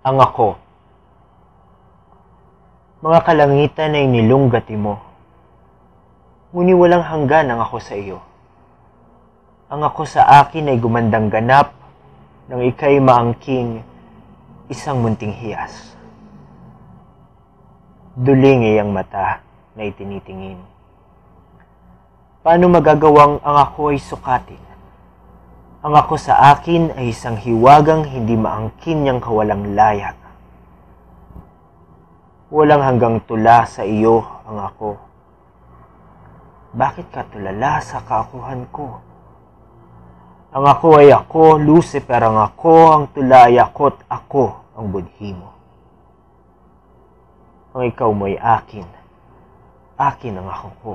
Ang ako. Mga kalangitan ay nilunggati mo. Ngunit walang hanggan ang ako sa iyo. Ang ako sa akin ay gumandang ganap nang ika'y maangking isang munting hiyas. Duling iyang mata na itinitingin. Paano magagawang ang ako ay sukatin? Ang ako sa akin ay isang hiwagang hindi maangkin niyang kawalang layag. Walang hanggang tula sa iyo ang ako. Bakit ka tulala sa kaakuhan ko? Ang ako ay ako, Lucifer ang ako, ang tula ay ako't ako ang budhi mo. Ang ikaw mo ay akin, akin ang ako ko.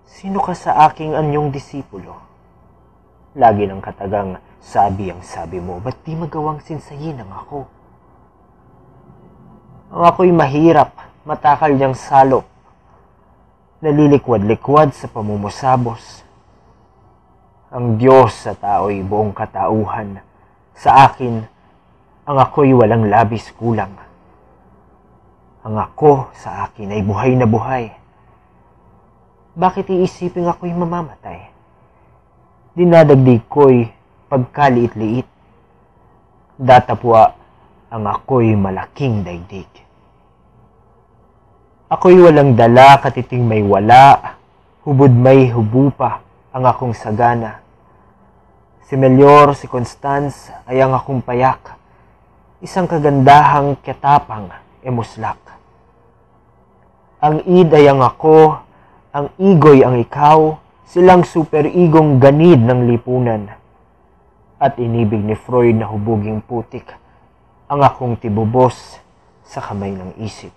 Sino ka sa aking anyong disipulo? Lagi ng katagang sabi ang sabi mo, ba't di magawang sinsayin ang ako? Ang ako'y mahirap, matakal niyang salop, nalilikwad-likwad sa pamumusabos. Ang Diyos sa tao'y buong katauhan, sa akin, ang ako'y walang labis kulang. Ang ako sa akin ay buhay na buhay. Bakit iisipin ako'y mamamatay? Dinadagdig ko'y pagkaliit-liit. Datapwa ang ako'y malaking daigdig. Ako'y walang dala, katiting may wala, hubod may hubupa ang akong sagana. Si Melyor, si Constance ay ang akong payak, isang kagandahang katapang emuslak. Ang id ay ang ako, ang igoy ang ikaw, silang super-igong ganid ng lipunan. At inibig ni Freud na hubuging putik, ang akong tibubos sa kamay ng isip.